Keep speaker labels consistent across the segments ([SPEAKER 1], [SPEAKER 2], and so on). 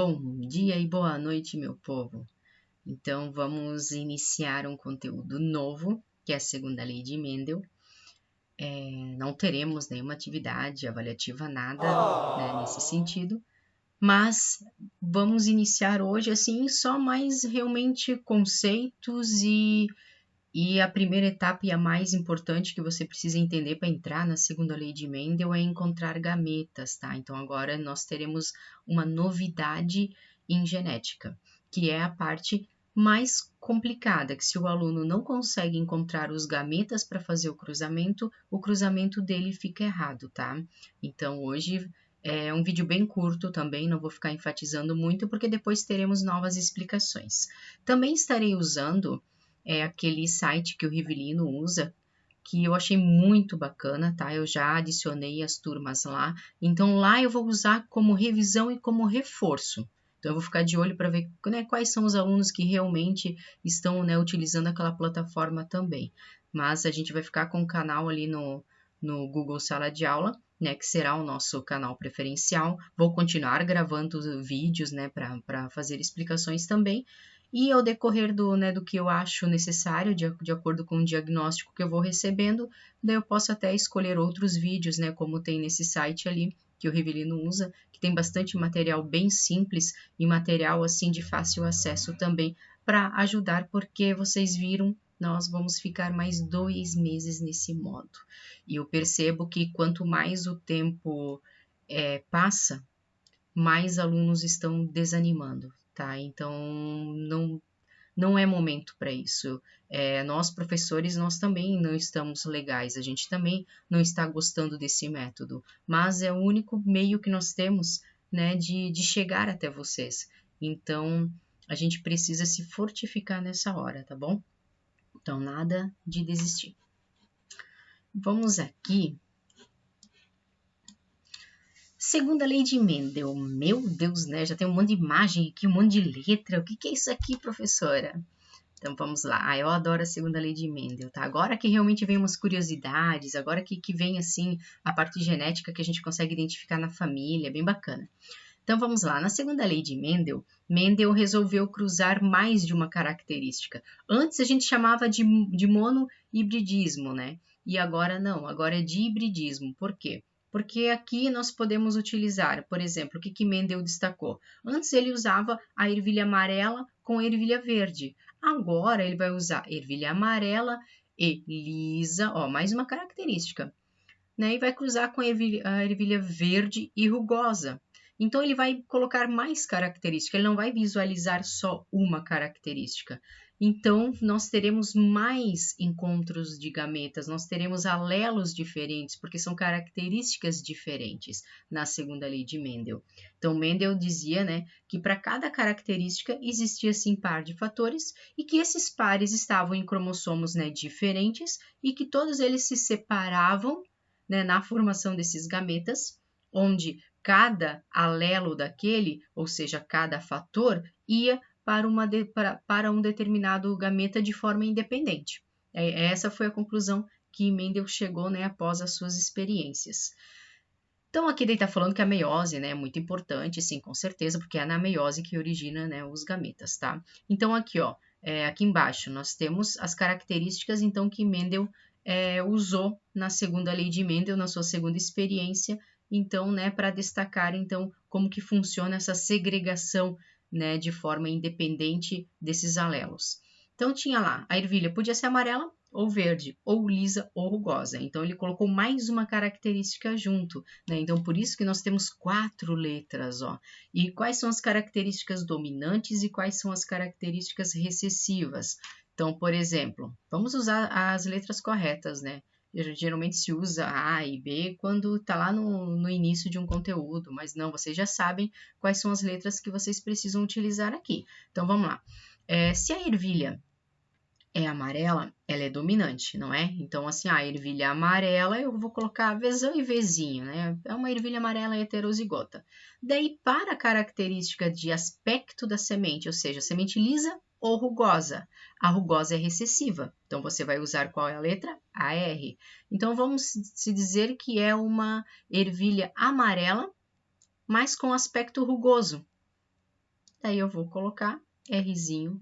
[SPEAKER 1] Bom dia e boa noite, meu povo. Então, vamos iniciar um conteúdo novo, que é a segunda lei de Mendel. Não teremos nenhuma atividade avaliativa, nada, né, nesse sentido, mas vamos iniciar hoje, assim, só mais realmente conceitos e a primeira etapa e a mais importante que você precisa entender para entrar na segunda lei de Mendel é encontrar gametas, tá? Então agora nós teremos uma novidade em genética, que é a parte mais complicada, que se o aluno não consegue encontrar os gametas para fazer o cruzamento dele fica errado, tá? Então hoje é um vídeo bem curto também, não vou ficar enfatizando muito, porque depois teremos novas explicações. Também estarei usando aquele site que o Rivelino usa, que eu achei muito bacana, tá? Eu já adicionei as turmas lá, então lá eu vou usar como revisão e como reforço. Então eu vou ficar de olho para ver, né, quais são os alunos que realmente estão, né, utilizando aquela plataforma também. Mas a gente vai ficar com o canal ali no Google Sala de Aula, né, que será o nosso canal preferencial. Vou continuar gravando vídeos, né, para fazer explicações também. E ao decorrer do que eu acho necessário, de acordo com o diagnóstico que eu vou recebendo, daí eu posso até escolher outros vídeos, né, como tem nesse site ali, que o Rivelino usa, que tem bastante material bem simples e material assim de fácil acesso também, para ajudar, porque vocês viram, nós vamos ficar mais 2 meses nesse modo. E eu percebo que quanto mais o tempo passa, mais alunos estão desanimando, tá? Então, não é momento para isso. Nós, professores, nós também não estamos legais, a gente também não está gostando desse método, mas é o único meio que nós temos, né, de chegar até vocês. Então, a gente precisa se fortificar nessa hora, tá bom? Então, nada de desistir. Vamos aqui. Segunda lei de Mendel. Meu Deus, né? Já tem um monte de imagem aqui, um monte de letra. O que é isso aqui, professora? Então vamos lá. Eu adoro a segunda lei de Mendel, tá? Agora que realmente vem umas curiosidades, agora que vem assim a parte genética que a gente consegue identificar na família, bem bacana. Então vamos lá. Na segunda lei de Mendel, Mendel resolveu cruzar mais de uma característica. Antes a gente chamava de monohibridismo, né? E agora não, agora é de hibridismo. Por quê? Porque aqui nós podemos utilizar, por exemplo, o que Mendel destacou? Antes ele usava a ervilha amarela com a ervilha verde. Agora ele vai usar ervilha amarela e lisa, ó, mais uma característica, né? E vai cruzar com a ervilha verde e rugosa. Então ele vai colocar mais características, ele não vai visualizar só uma característica. Então nós teremos mais encontros de gametas, nós teremos alelos diferentes, porque são características diferentes na segunda lei de Mendel. Então Mendel dizia, né, que para cada característica existia sim par de fatores e que esses pares estavam em cromossomos, né, diferentes e que todos eles se separavam, né, na formação desses gametas, onde cada alelo daquele, ou seja, cada fator, ia para um determinado gameta de forma independente. Essa foi a conclusão que Mendel chegou, né, após as suas experiências. Então, aqui ele está falando que a meiose, né, é muito importante, sim, com certeza, porque é na meiose que origina, né, os gametas, tá? Então, aqui, ó, aqui embaixo, nós temos as características, então, que Mendel usou na segunda lei de Mendel, na sua segunda experiência, então, né, para destacar, então, como que funciona essa segregação, né, de forma independente desses alelos. Então, tinha lá, a ervilha podia ser amarela, ou verde, ou lisa, ou rugosa. Então, ele colocou mais uma característica junto, né? Então, por isso que nós temos 4 letras, ó. E quais são as características dominantes e quais são as características recessivas? Então, por exemplo, vamos usar as letras corretas, né? Geralmente se usa A e B quando está lá no início de um conteúdo, mas não, vocês já sabem quais são as letras que vocês precisam utilizar aqui. Então, vamos lá. Se a ervilha é amarela, ela é dominante, não é? Então, assim, a ervilha amarela, eu vou colocar Vzão e Vzinho, né? É uma ervilha amarela heterozigota. Daí, para a característica de aspecto da semente, ou seja, semente lisa ou rugosa, a rugosa é recessiva. Então, você vai usar qual é a letra? A R. Então, vamos se dizer que é uma ervilha amarela, mas com aspecto rugoso. daí eu vou colocar Rzinho,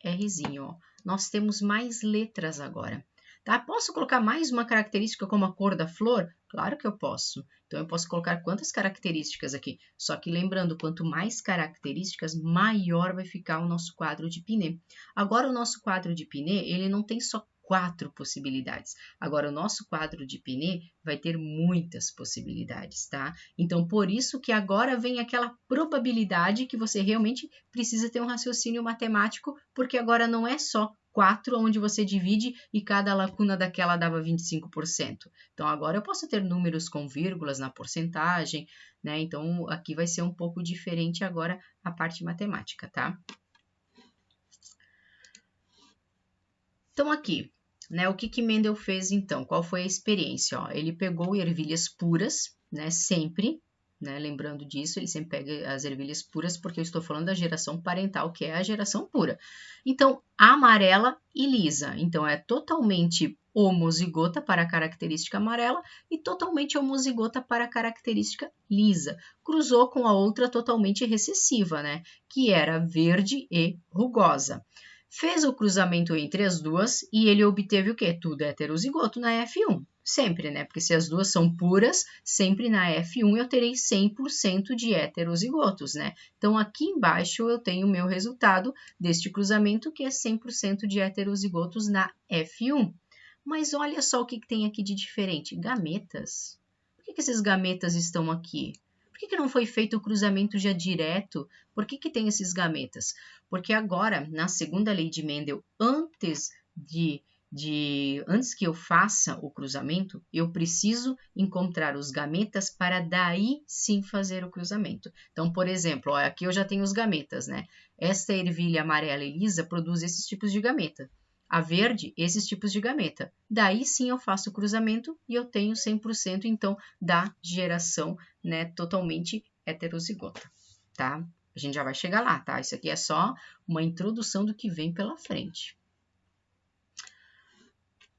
[SPEAKER 1] Rzinho, ó. Nós temos mais letras agora. Tá? Posso colocar mais uma característica como a cor da flor? Claro que eu posso. Então, eu posso colocar quantas características aqui? Só que lembrando, quanto mais características, maior vai ficar o nosso quadro de Pinet. Agora, o nosso quadro de Pinet, ele não tem só 4 possibilidades. Agora, o nosso quadro de Pinet vai ter muitas possibilidades, tá? Então, por isso que agora vem aquela probabilidade que você realmente precisa ter um raciocínio matemático, porque agora não é só 4 onde você divide e cada lacuna daquela dava 25%. Então, agora eu posso ter números com vírgulas na porcentagem, né? Então, aqui vai ser um pouco diferente agora a parte matemática, tá? Então, aqui, né? O que Mendel fez, então? Qual foi a experiência? Ó, ele pegou ervilhas puras, né? Sempre, né? Lembrando disso, ele sempre pega as ervilhas puras, porque eu estou falando da geração parental, que é a geração pura. Então, amarela e lisa. Então, é totalmente homozigota para a característica amarela e totalmente homozigota para a característica lisa. Cruzou com a outra totalmente recessiva, né? Que era verde e rugosa. Fez o cruzamento entre as duas e ele obteve o quê? Tudo heterozigoto na F1. Sempre, né? Porque se as duas são puras, sempre na F1 eu terei 100% de heterozigotos, né? Então, aqui embaixo eu tenho o meu resultado deste cruzamento, que é 100% de heterozigotos na F1. Mas olha só o que tem aqui de diferente. Gametas. Por que esses gametas estão aqui? Por que não foi feito o cruzamento já direto? Por que tem esses gametas? Porque agora, na segunda lei de Mendel, antes que eu faça o cruzamento, eu preciso encontrar os gametas para daí sim fazer o cruzamento. Então, por exemplo, ó, aqui eu já tenho os gametas, né? Esta ervilha amarela e lisa produz esses tipos de gameta. A verde, esses tipos de gameta. Daí sim eu faço o cruzamento e eu tenho 100% então da geração, né, totalmente heterozigota, tá? A gente já vai chegar lá, tá? Isso aqui é só uma introdução do que vem pela frente.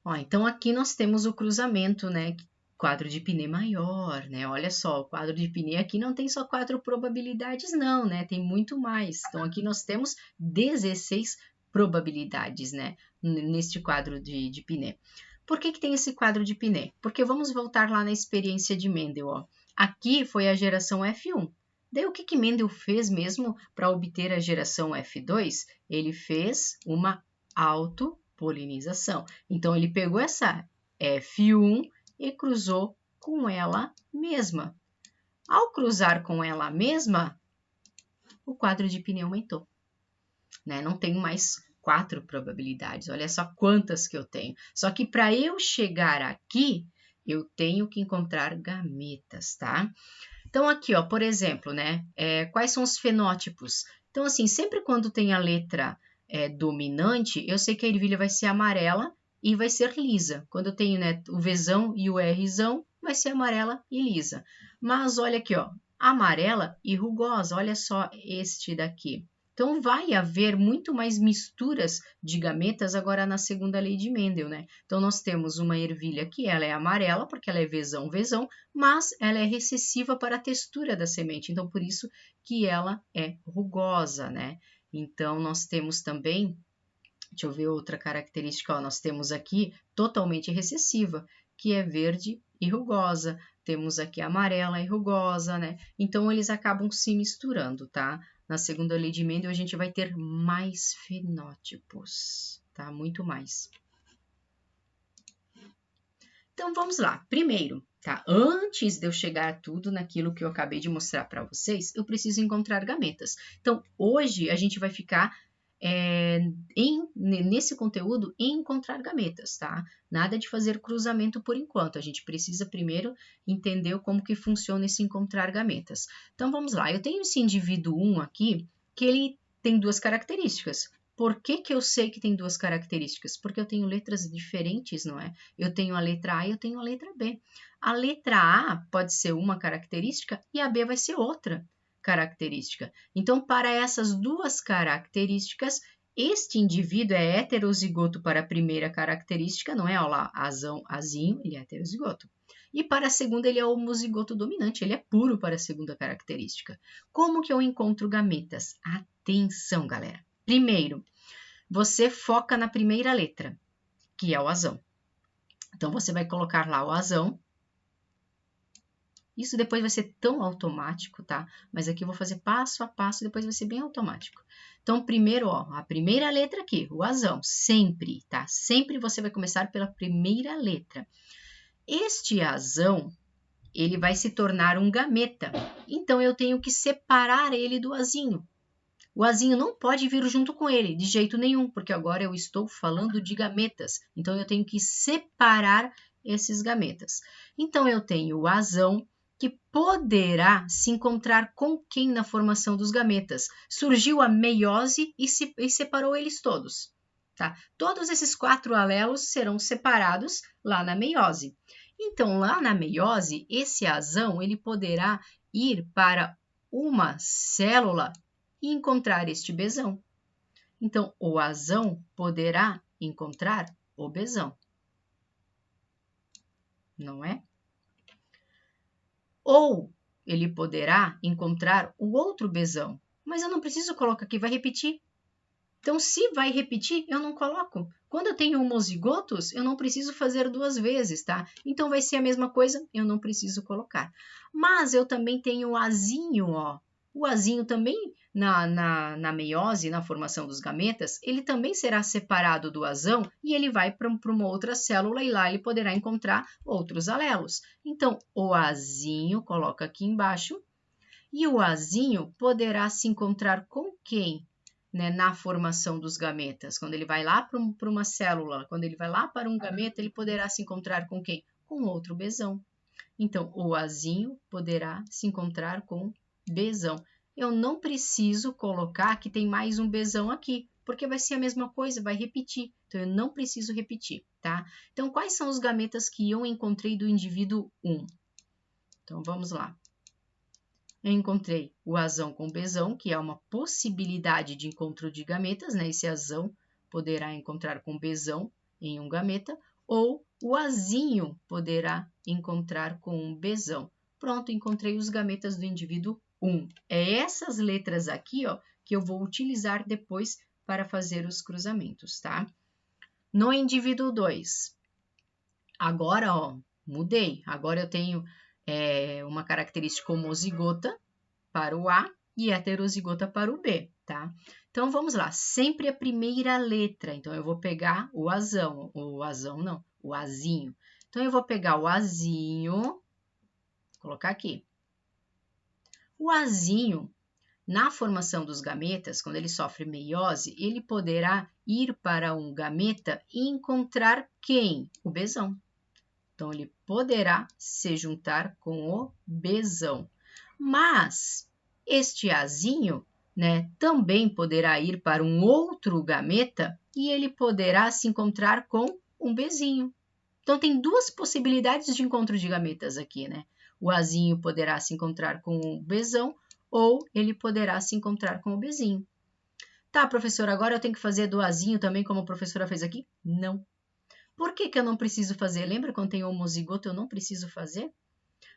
[SPEAKER 1] Ó, então aqui nós temos o cruzamento, né? Quadro de Pinet maior, né? Olha só, o quadro de Pinet aqui não tem só 4 probabilidades, não, né? Tem muito mais. Então aqui nós temos 16 probabilidades, né? Neste quadro de Pinet. Por que tem esse quadro de Pinet? Porque vamos voltar lá na experiência de Mendel, ó. Aqui foi a geração F1. Daí o que Mendel fez mesmo para obter a geração F2? Ele fez uma autopolinização. Então, ele pegou essa F1 e cruzou com ela mesma. Ao cruzar com ela mesma, o quadro de Pinet aumentou. Né? Não tenho mais 4 probabilidades. Olha só quantas que eu tenho. Só que para eu chegar aqui, eu tenho que encontrar gametas, tá? Então, aqui, ó, por exemplo, né? Quais são os fenótipos? Então, assim, sempre quando tem a letra dominante, eu sei que a ervilha vai ser amarela e vai ser lisa. Quando eu tenho, né, o Vzão e o Rzão, vai ser amarela e lisa. Mas olha aqui, ó, amarela e rugosa. Olha só este daqui. Então, vai haver muito mais misturas de gametas agora na segunda lei de Mendel, né? Então, nós temos uma ervilha que ela é amarela, porque ela é Vzão, mas ela é recessiva para a textura da semente. Então, por isso que ela é rugosa, né? Então, nós temos também, deixa eu ver outra característica, ó, nós temos aqui totalmente recessiva, que é verde e rugosa. Temos aqui amarela e rugosa, né? Então, eles acabam se misturando, tá? Na segunda lei de Mendel, a gente vai ter mais fenótipos, tá? Muito mais. Então, vamos lá. Primeiro, tá? Antes de eu chegar a tudo naquilo que eu acabei de mostrar para vocês, eu preciso encontrar gametas. Então, hoje a gente vai ficar nesse conteúdo em encontrar gametas, tá? Nada de fazer cruzamento por enquanto. A gente precisa primeiro entender como que funciona esse encontrar gametas. Então, vamos lá. Eu tenho esse indivíduo 1 aqui, que ele tem 2 características. Por que eu sei que tem 2 características? Porque eu tenho letras diferentes, não é? Eu tenho a letra A e eu tenho a letra B. A letra A pode ser uma característica e a B vai ser outra característica. Então, para essas 2 características, este indivíduo é heterozigoto para a primeira característica, não é? Olha lá, azinho, ele é heterozigoto. E para a segunda, ele é homozigoto dominante, ele é puro para a segunda característica. Como que eu encontro gametas? atenção, galera. Primeiro, você foca na primeira letra, que é o azão. Então, você vai colocar lá o azão. Isso depois vai ser tão automático, tá? Mas aqui eu vou fazer passo a passo, depois vai ser bem automático. Então, primeiro, ó, a primeira letra aqui, o azão, sempre, tá? Sempre você vai começar pela primeira letra. Este azão, ele vai se tornar um gameta. Então, eu tenho que separar ele do azinho. O azinho não pode vir junto com ele, de jeito nenhum, porque agora eu estou falando de gametas. Então, eu tenho que separar esses gametas. Então, eu tenho o azão, que poderá se encontrar com quem na formação dos gametas? Surgiu a meiose e separou eles todos. Tá? Todos esses 4 alelos serão separados lá na meiose. Então, lá na meiose, esse azão ele poderá ir para uma célula e encontrar este besão. Então, o azão poderá encontrar o besão. Não é? Ou ele poderá encontrar o outro besão. Mas eu não preciso colocar aqui, vai repetir. Então, se vai repetir, eu não coloco. Quando eu tenho homozigotos, eu não preciso fazer 2 vezes, tá? Então, vai ser a mesma coisa, eu não preciso colocar. Mas eu também tenho o azinho, ó. O azinho também, na meiose, na formação dos gametas, ele também será separado do azão e ele vai para uma outra célula e lá ele poderá encontrar outros alelos. Então, o azinho, coloca aqui embaixo, e o azinho poderá se encontrar com quem? Né, na formação dos gametas. Quando ele vai lá para uma célula, quando ele vai lá para um gameta, ele poderá se encontrar com quem? Com outro besão. Então, o azinho poderá se encontrar com besão. Eu não preciso colocar que tem mais um besão aqui, porque vai ser a mesma coisa, vai repetir. Então, eu não preciso repetir, tá? Então, quais são os gametas que eu encontrei do indivíduo 1? Então, vamos lá. Eu encontrei o azão com besão, que é uma possibilidade de encontro de gametas, né? Esse azão poderá encontrar com besão em um gameta, ou o azinho poderá encontrar com um besão. Pronto, encontrei os gametas do indivíduo 1. É essas letras aqui, ó, que eu vou utilizar depois para fazer os cruzamentos, tá? No indivíduo 2, agora, ó, mudei. Agora eu tenho uma característica homozigota para o A e heterozigota para o B, tá? Então, vamos lá. Sempre a primeira letra. Então, eu vou pegar o azinho. Então, eu vou pegar o azinho, vou colocar aqui. O azinho, na formação dos gametas, quando ele sofre meiose, ele poderá ir para um gameta e encontrar quem? O besão. Então, ele poderá se juntar com o besão. Mas este azinho, né, também poderá ir para um outro gameta e ele poderá se encontrar com um bezinho. Então, tem 2 possibilidades de encontro de gametas aqui, né? O azinho poderá se encontrar com o besão ou ele poderá se encontrar com o bezinho. Tá, professora, agora eu tenho que fazer do azinho também como a professora fez aqui? Não. Por que eu não preciso fazer? Lembra quando tem homozigoto eu não preciso fazer?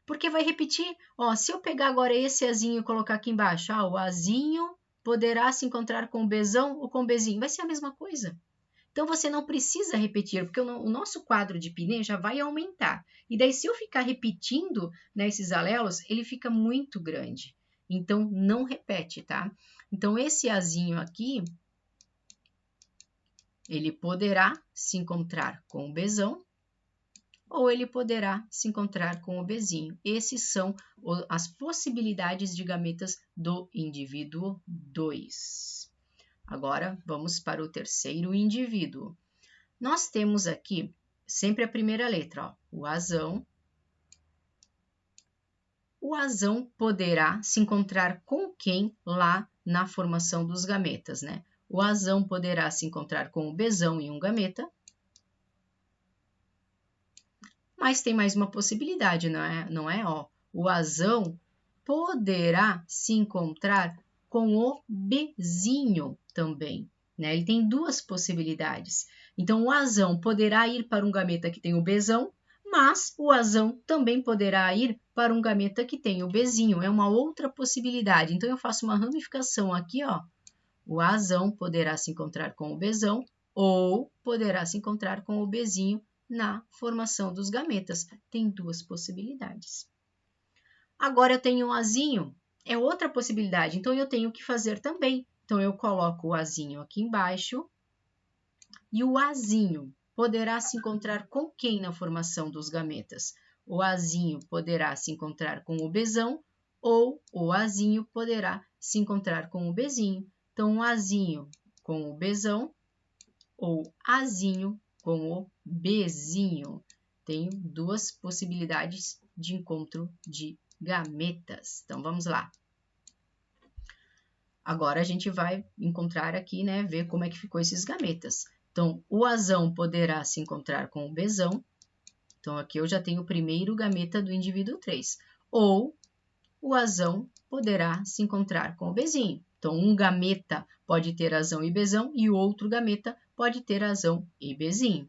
[SPEAKER 1] Porque vai repetir. Ó, se eu pegar agora esse azinho e colocar aqui embaixo, o azinho poderá se encontrar com o besão ou com o bezinho. Vai ser a mesma coisa. Então, você não precisa repetir, porque o nosso quadro de Pinê já vai aumentar. E daí, se eu ficar repetindo, né, esses alelos, ele fica muito grande. Então, não repete, tá? Então, esse azinho aqui, ele poderá se encontrar com o besão ou ele poderá se encontrar com o bezinho. Esses são as possibilidades de gametas do indivíduo 2. Agora, vamos para o terceiro indivíduo. Nós temos aqui sempre a primeira letra, ó, o azão. O azão poderá se encontrar com quem lá na formação dos gametas, né? O azão poderá se encontrar com o besão em um gameta. Mas tem mais uma possibilidade, não é? Ó, o azão poderá se encontrar com o bezinho também, né? Ele tem 2 possibilidades. Então, o azão poderá ir para um gameta que tem o besão, mas o azão também poderá ir para um gameta que tem o bezinho. É uma outra possibilidade. Então, eu faço uma ramificação aqui, ó, o Azão poderá se encontrar com o Bzão ou poderá se encontrar com o Bzinho na formação dos gametas. Tem duas possibilidades. Agora eu tenho um Azinho, é outra possibilidade, então eu tenho que fazer também. Então eu coloco o Azinho aqui embaixo e o Azinho poderá se encontrar com quem na formação dos gametas? O Azinho poderá se encontrar com o Bzão ou o Azinho poderá se encontrar com o Bzinho. Então, o Azinho com o Bzão ou Azinho com o Bzinho. Tenho duas possibilidades de encontro de gametas. Então, vamos lá. Agora, a gente vai encontrar aqui, né, ver como é que ficou esses gametas. Então, o Azão poderá se encontrar com o Bzão. Então, aqui eu já tenho o primeiro gameta do indivíduo 3. Ou o Azão poderá se encontrar com o Bzinho. Então, um gameta pode ter Azão e Bzão e o outro gameta pode ter Azão e Bzinho.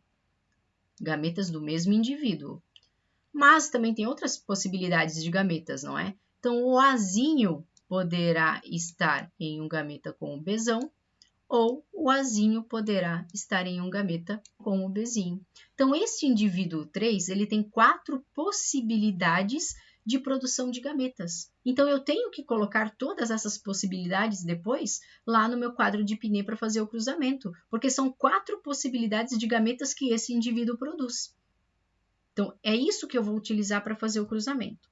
[SPEAKER 1] Gametas do mesmo indivíduo. Mas também tem outras possibilidades de gametas, não é? Então, o Azinho poderá estar em um gameta com o Bzão ou o Azinho poderá estar em um gameta com o Bzinho. Então, este indivíduo 3, ele tem 4 possibilidades de produção de gametas. Então, eu tenho que colocar todas essas possibilidades depois lá no meu quadro de Pinet para fazer o cruzamento, porque são 4 possibilidades de gametas que esse indivíduo produz. Então, é isso que eu vou utilizar para fazer o cruzamento.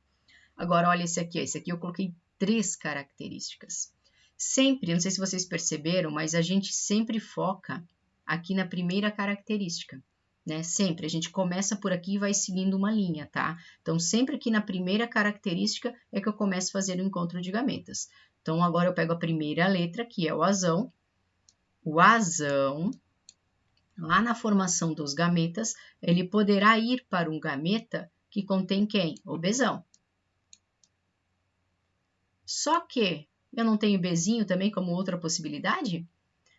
[SPEAKER 1] Agora, olha esse aqui eu coloquei 3 características. Sempre, não sei se vocês perceberam, mas a gente sempre foca aqui na primeira característica, né? Sempre, a gente começa por aqui e vai seguindo uma linha, tá? Então, sempre aqui na primeira característica é que eu começo a fazer o encontro de gametas. Então, agora eu pego a primeira letra, que é o Azão. O Azão, lá na formação dos gametas, ele poderá ir para um gameta que contém quem? O Bzão. Só que eu não tenho Bzinho também como outra possibilidade?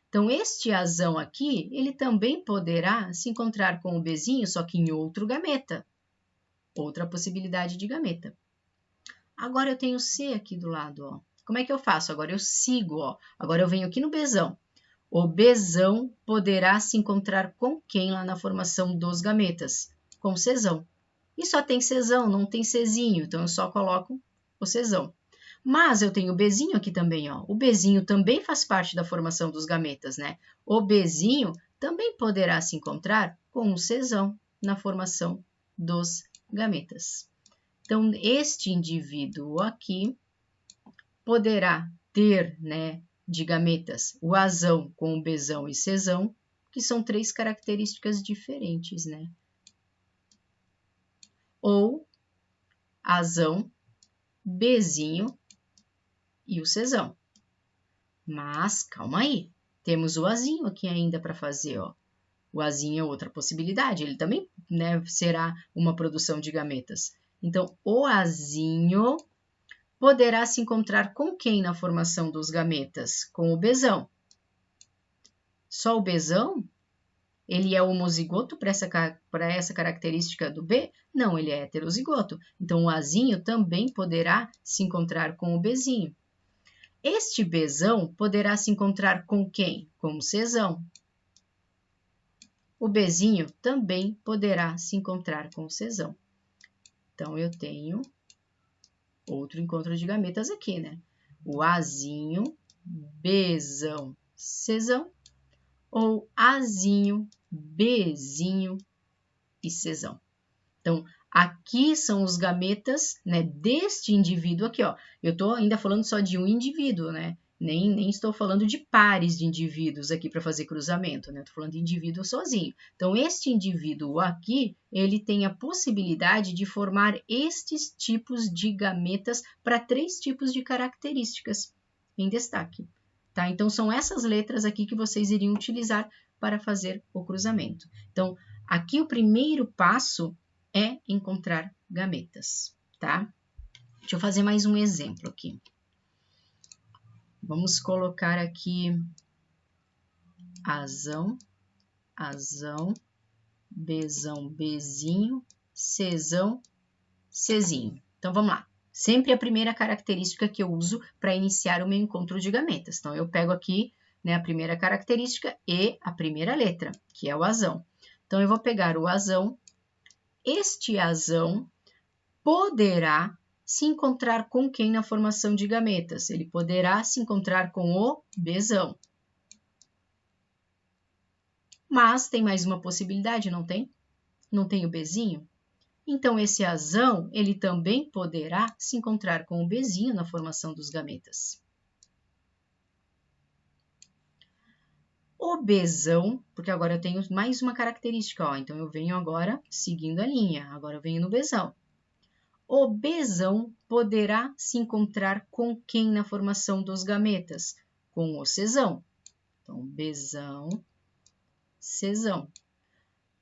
[SPEAKER 1] Então, este Azão aqui, ele também poderá se encontrar com o Bzinho, só que em outro gameta. Outra possibilidade de gameta. Agora, eu tenho C aqui do lado, ó. Como é que eu faço? Agora, eu sigo, ó. Agora, eu venho aqui no Bzão. O Bzão poderá se encontrar com quem lá na formação dos gametas? Com o Czão. E só tem Czão, não tem Czinho, então eu só coloco o Czão. Mas eu tenho o Bzinho aqui também, ó. O Bzinho também faz parte da formação dos gametas, né? O Bzinho também poderá se encontrar com o Czão na formação dos gametas. Então, este indivíduo aqui poderá ter, né, de gametas o Azão com o Bzão e Czão, que são 3 características diferentes, né? Ou Azão, Bzinho e o Czão. Mas, calma aí, temos o Azinho aqui ainda para fazer, ó. O Azinho é outra possibilidade, ele também, né, será uma produção de gametas. Então, o Azinho poderá se encontrar com quem na formação dos gametas? Com o Bzão. Só o Bzão? Ele é homozigoto para essa característica do B? Não, ele é heterozigoto. Então, o Azinho também poderá se encontrar com o Bzinho. Este Bzão poderá se encontrar com quem? Com o Czão. O Bzinho também poderá se encontrar com o Czão. Então, eu tenho outro encontro de gametas aqui, né? O Azinho, Bzão, Czão, ou Azinho, Bzinho e Czão. Então, aqui são os gametas, né, deste indivíduo aqui, ó. Eu estou ainda falando só de um indivíduo, né? Nem estou falando de pares de indivíduos aqui para fazer cruzamento, né? Estou falando de indivíduo sozinho. Então, este indivíduo aqui, ele tem a possibilidade de formar estes tipos de gametas para 3 tipos de características em destaque, tá? Então, são essas letras aqui que vocês iriam utilizar para fazer o cruzamento. Então, aqui o primeiro passo é encontrar gametas, tá? Deixa eu fazer mais um exemplo aqui. Vamos colocar aqui Azão, Azão, Bzão, Bzinho, Czão, Czinho. Então, vamos lá. Sempre a primeira característica que eu uso para iniciar o meu encontro de gametas. Então, eu pego aqui né? A primeira característica e a primeira letra, que é o azão. Então, eu vou pegar o azão. Este azão poderá se encontrar com quem na formação de gametas? Ele poderá se encontrar com o bezão. Mas tem mais uma possibilidade, não tem? Não tem o bezinho? Então, esse azão, ele também poderá se encontrar com o bezinho na formação dos gametas. O bezão, porque agora eu tenho mais uma característica, ó, então eu venho agora seguindo a linha, agora eu venho no bezão. O bezão poderá se encontrar com quem na formação dos gametas? Com o cesão. Então, bezão, cesão.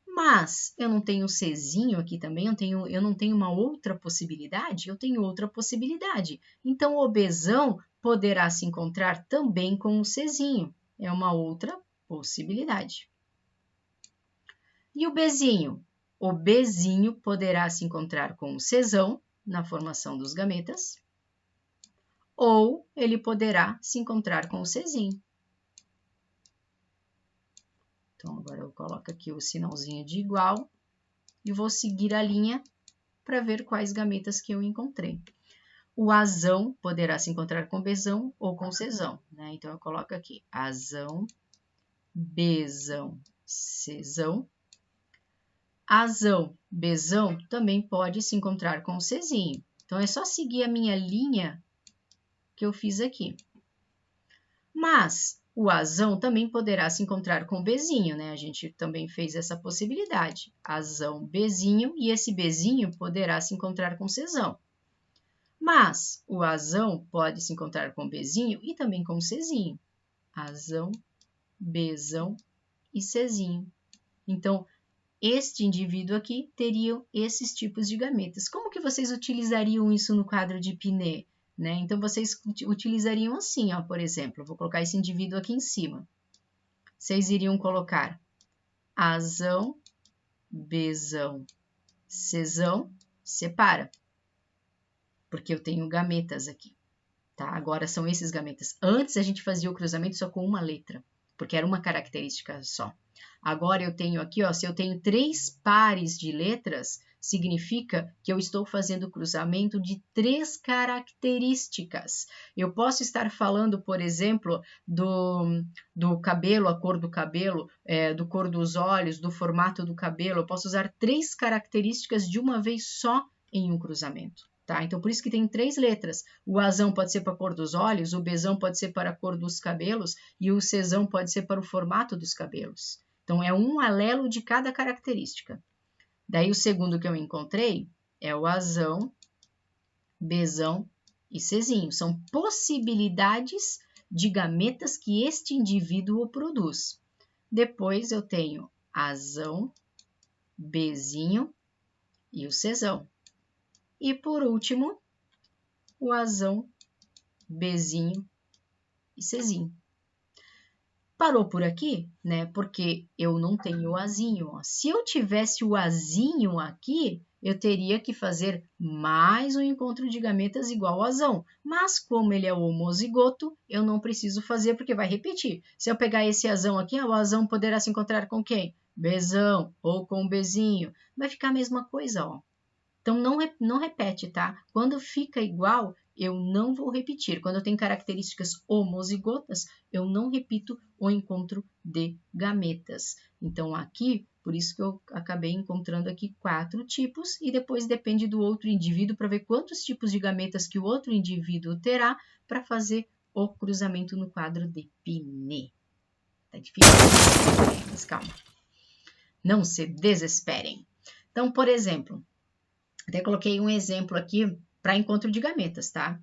[SPEAKER 1] Mas eu não tenho Czinho aqui também, eu não tenho uma outra possibilidade? Eu tenho outra possibilidade. Então, o bezão poderá se encontrar também com o Czinho. É uma outra possibilidade. E o bezinho? O bezinho poderá se encontrar com o cesão na formação dos gametas, ou ele poderá se encontrar com o Czinho. Então, agora eu coloco aqui o sinalzinho de igual e vou seguir a linha para ver quais gametas que eu encontrei. O azão poderá se encontrar com bezão ou com cesão, né? Então, eu coloco aqui azão, bezão, cesão. Azão, bezão também pode se encontrar com o Czinho. Então, é só seguir a minha linha que eu fiz aqui. Mas o azão também poderá se encontrar com o bezinho, né? A gente também fez essa possibilidade. Azão, bezinho, e esse bezinho poderá se encontrar com o cesão. Mas o azão pode se encontrar com o bezinho e também com o Czinho. Azão, bezão e Czinho. Então, este indivíduo aqui teria esses tipos de gametas. Como que vocês utilizariam isso no quadro de Pinet? Né? Então, vocês utilizariam assim, ó, por exemplo, eu vou colocar esse indivíduo aqui em cima. Vocês iriam colocar azão, bezão, cesão, separa. Porque eu tenho gametas aqui, tá? Agora são esses gametas. Antes a gente fazia o cruzamento só com uma letra, porque era uma característica só. Agora eu tenho aqui, ó, se eu tenho 3 pares de letras, significa que eu estou fazendo o cruzamento de 3 características. Eu posso estar falando, por exemplo, do cabelo, a cor do cabelo, do cor dos olhos, do formato do cabelo. Eu posso usar 3 características de uma vez só em um cruzamento. Tá? Então, por isso que tem 3 letras. O azão pode ser para a cor dos olhos, o bezão pode ser para a cor dos cabelos e o cesão pode ser para o formato dos cabelos. Então, é um alelo de cada característica. Daí, o segundo que eu encontrei é o azão, bezão e cezinho. São possibilidades de gametas que este indivíduo produz. Depois, eu tenho azão, bezinho e o cesão. E, por último, o azão, bezinho e cezinho. Parou por aqui, né? Porque eu não tenho o azinho. Ó. Se eu tivesse o azinho aqui, eu teria que fazer mais um encontro de gametas igual ao azão. Mas como ele é homozigoto, eu não preciso fazer porque vai repetir. Se eu pegar esse azão aqui, o azão poderá se encontrar com quem? Bezão ou com bezinho. Vai ficar a mesma coisa, ó. Então, não repete, tá? Quando fica igual, eu não vou repetir. Quando eu tenho características homozigotas, eu não repito o encontro de gametas. Então, aqui, por isso que eu acabei encontrando aqui 4 tipos e depois depende do outro indivíduo para ver quantos tipos de gametas que o outro indivíduo terá para fazer o cruzamento no quadro de Pinet. Tá difícil? Mas calma. Não se desesperem. Então, por exemplo, até coloquei um exemplo aqui para encontro de gametas, tá?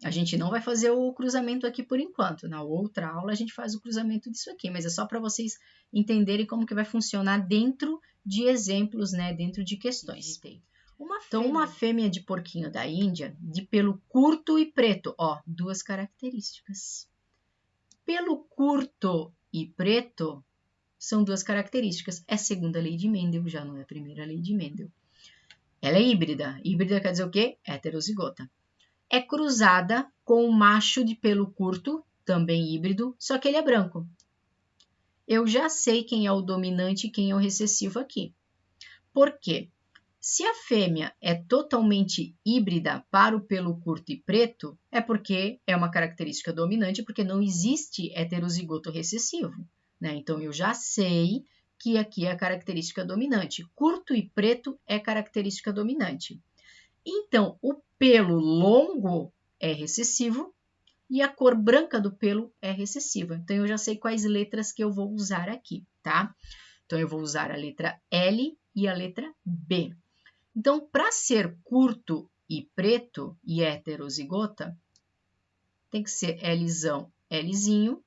[SPEAKER 1] A gente não vai fazer o cruzamento aqui por enquanto. Na outra aula a gente faz o cruzamento disso aqui, mas é só para vocês entenderem como que vai funcionar dentro de exemplos, né? Dentro de questões. Então, uma fêmea de porquinho da Índia, de pelo curto e preto, ó, 2 características. Pelo curto e preto são 2 características. É a segunda lei de Mendel, já não é a primeira lei de Mendel. Ela é híbrida. Híbrida quer dizer o quê? Heterozigota. É cruzada com um macho de pelo curto também híbrido, só que ele é branco. Eu já sei quem é o dominante e quem é o recessivo aqui. Por quê? Se a fêmea é totalmente híbrida para o pelo curto e preto, é porque é uma característica dominante, porque não existe heterozigoto recessivo, né? Então, eu já sei que aqui é a característica dominante. Curto e preto é característica dominante. Então, o pelo longo é recessivo e a cor branca do pelo é recessiva. Então, eu já sei quais letras que eu vou usar aqui, tá? Então, eu vou usar a letra L e a letra B. Então, para ser curto e preto e heterozigota, tem que ser Lzão, Lzinho,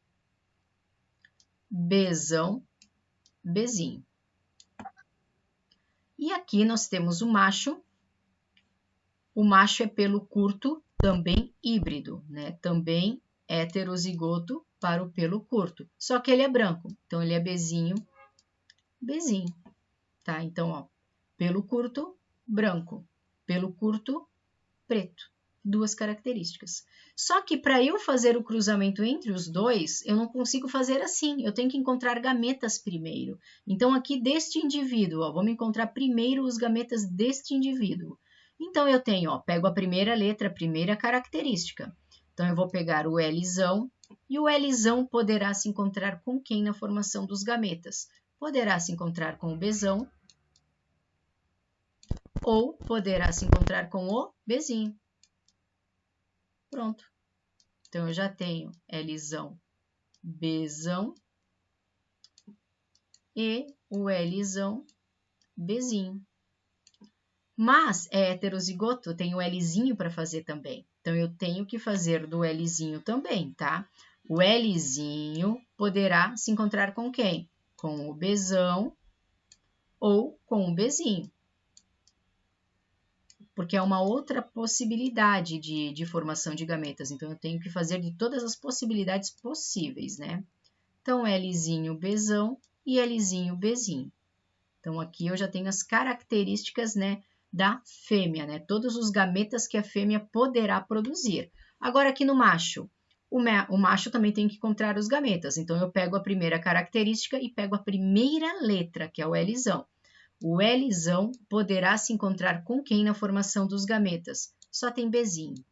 [SPEAKER 1] Bzão, Bzinho. E aqui nós temos o macho. O macho é pelo curto, também híbrido, né? Também heterozigoto para o pelo curto. Só que ele é branco, então ele é Bzinho, Bzinho, tá? Então, ó, pelo curto, branco. Pelo curto, preto. Duas características. Só que para eu fazer o cruzamento entre os dois, eu não consigo fazer assim. Eu tenho que encontrar gametas primeiro. Então, aqui deste indivíduo, ó, vamos encontrar primeiro os gametas deste indivíduo. Então, eu tenho, ó, pego a primeira letra, a primeira característica. Então, eu vou pegar o Lzão, e o Lzão poderá se encontrar com quem na formação dos gametas? Poderá se encontrar com o Bzão, ou poderá se encontrar com o Bzinho. Pronto. Então, eu já tenho Lzão, Bzão e o Lzão, Bzinho. Mas é heterozigoto, eu tenho o Lzinho para fazer também. Então, eu tenho que fazer do Lzinho também, tá? O Lzinho poderá se encontrar com quem? Com o Bzão ou com o Bzinho. Porque é uma outra possibilidade de formação de gametas. Então, eu tenho que fazer de todas as possibilidades possíveis, né? Então, Lzinho, Bzão e Lzinho, Bzinho. Então, aqui eu já tenho as características, né, da fêmea, né? Todos os gametas que a fêmea poderá produzir. Agora, aqui no macho, o macho também tem que encontrar os gametas. Então, eu pego a primeira característica e pego a primeira letra, que é o Lzão. O Lzão poderá se encontrar com quem na formação dos gametas? Só tem Bzinho,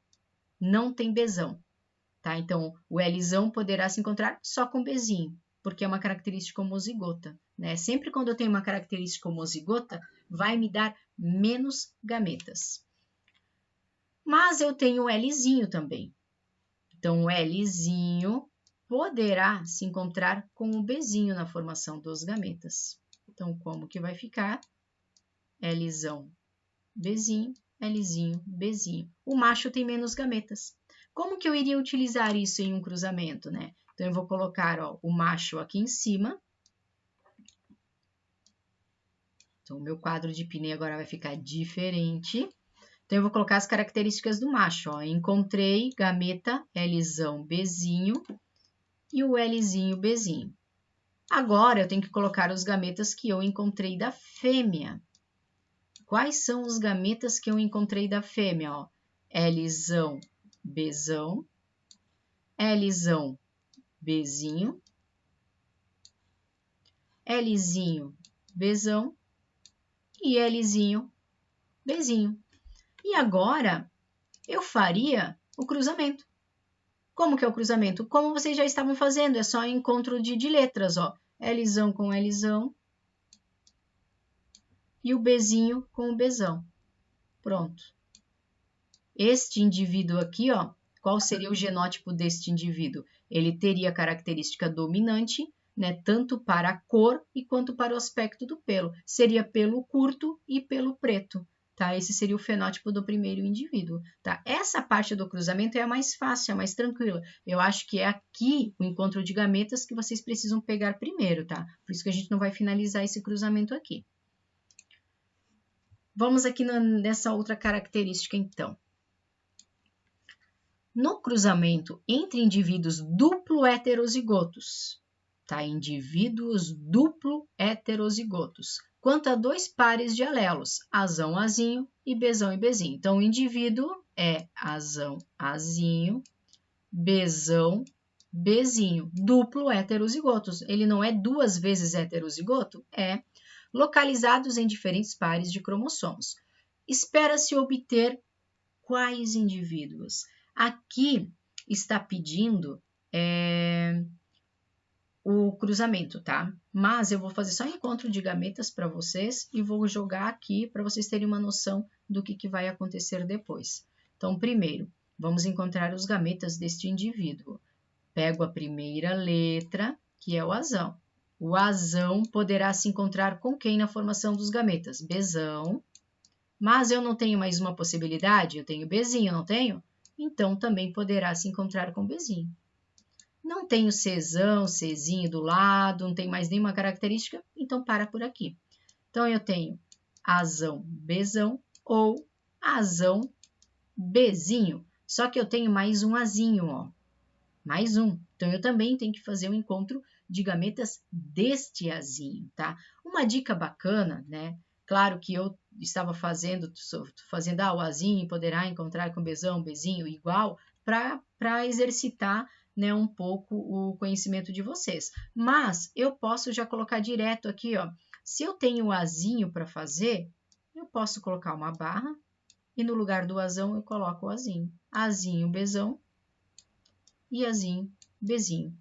[SPEAKER 1] não tem Bzão, tá? Então, o Lzão poderá se encontrar só com Bzinho, porque é uma característica homozigota, né? Sempre quando eu tenho uma característica homozigota, vai me dar menos gametas. Mas eu tenho o Lzinho também. Então, o Lzinho poderá se encontrar com o Bzinho na formação dos gametas. Então, como que vai ficar? Lzão, Bzinho, Lzinho, Bzinho. O macho tem menos gametas. Como que eu iria utilizar isso em um cruzamento, né? Então, eu vou colocar, ó, o macho aqui em cima. Então, o meu quadro de Piney agora vai ficar diferente. Então, eu vou colocar as características do macho, ó. Encontrei gameta Lzão, Bzinho e o Lzinho, Bzinho. Agora, eu tenho que colocar os gametas que eu encontrei da fêmea. Quais são os gametas que eu encontrei da fêmea? Ó? Lzão, Bzão, Lzão, Bzinho, Lzinho, Bzão e Lzinho, Bzinho. E agora, eu faria o cruzamento. Como que é o cruzamento? Como vocês já estavam fazendo, é só encontro de letras, ó. Lzão com Lzão e o Bzinho com o Bzão. Pronto. Este indivíduo aqui, ó, qual seria o genótipo deste indivíduo? Ele teria característica dominante, né, tanto para a cor e quanto para o aspecto do pelo. Seria pelo curto e pelo preto, tá? Esse seria o fenótipo do primeiro indivíduo, tá? Essa parte do cruzamento é a mais fácil, é a mais tranquila. Eu acho que é aqui o encontro de gametas que vocês precisam pegar primeiro, tá? Por isso que a gente não vai finalizar esse cruzamento aqui. Vamos aqui nessa outra característica, então. No cruzamento entre indivíduos duplo heterozigotos, tá? Indivíduos duplo heterozigotos, quanto a dois pares de alelos, Azão, Azinho e Bzão e Bzinho. Então, o indivíduo é Azão, Azinho, Bzão, Bzinho, duplo heterozigotos. Ele não é duas vezes heterozigoto? É. Localizados em diferentes pares de cromossomos. Espera-se obter quais indivíduos? Aqui está pedindo o cruzamento, tá? Mas eu vou fazer só encontro de gametas para vocês e vou jogar aqui para vocês terem uma noção do que vai acontecer depois. Então, primeiro, vamos encontrar os gametas deste indivíduo. Pego a primeira letra, que é o azão. O azão poderá se encontrar com quem na formação dos gametas? Bzão. Mas eu não tenho mais uma possibilidade? Eu tenho Bzinho, não tenho? Então, também poderá se encontrar com Bzinho. Não tenho Czão, Czinho do lado, não tem mais nenhuma característica, então para por aqui. Então, eu tenho Azão, Bzão ou Azão, Bzinho. Só que eu tenho mais um Azinho, ó. Mais um. Então, eu também tenho que fazer um encontro de gametas deste Azinho, tá? Uma dica bacana, né? Claro que eu estava fazendo o Azinho poderá encontrar com Bzão, Bzinho igual, para exercitar, né, um pouco o conhecimento de vocês. Mas eu posso já colocar direto aqui, ó. Se eu tenho o Azinho para fazer, eu posso colocar uma barra e no lugar do Azão eu coloco o Azinho. Azinho, Bzão e Azinho, Bzinho.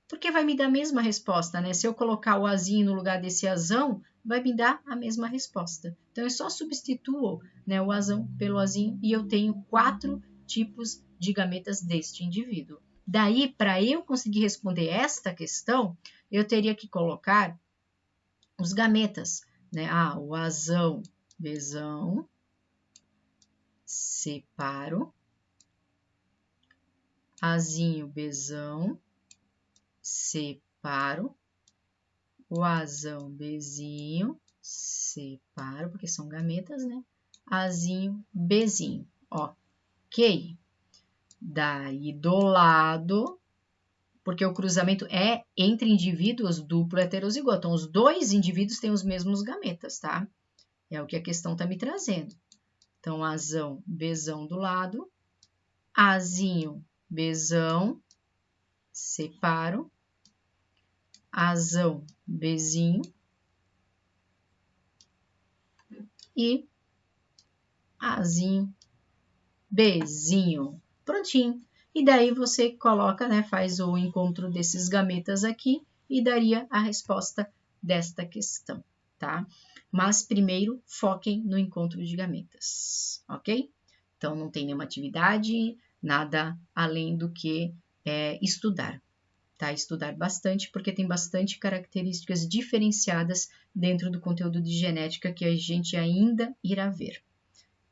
[SPEAKER 1] Porque vai me dar a mesma resposta, né? Se eu colocar o Azinho no lugar desse Azão, vai me dar a mesma resposta. Então, eu só substituo, né, o Azão pelo Azinho e eu tenho 4 tipos de gametas deste indivíduo. Daí, para eu conseguir responder esta questão, eu teria que colocar os gametas, né? O Azão, Bzão, separo, Azinho, Bzão, separo, o Azão, Bzinho, separo, porque são gametas, né? Azinho, Bzinho, ok. Daí do lado, porque o cruzamento é entre indivíduos duplo heterozigoto. Então, os dois indivíduos têm os mesmos gametas, tá? É o que a questão tá me trazendo. Então, Azão, Bzão do lado, Azinho, Bzão, separo, Azão, Bzinho e Azinho, Bzinho. Prontinho. E daí você coloca, né, faz o encontro desses gametas aqui e daria a resposta desta questão, tá? Mas primeiro foquem no encontro de gametas, ok? Então não tem nenhuma atividade, nada além do que estudar, tá? Estudar bastante, porque tem bastante características diferenciadas dentro do conteúdo de genética que a gente ainda irá ver.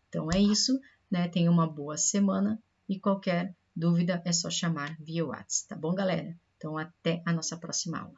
[SPEAKER 1] Então é isso, né? Tenha uma boa semana e qualquer dúvida é só chamar via WhatsApp, tá bom, galera? Então até a nossa próxima aula.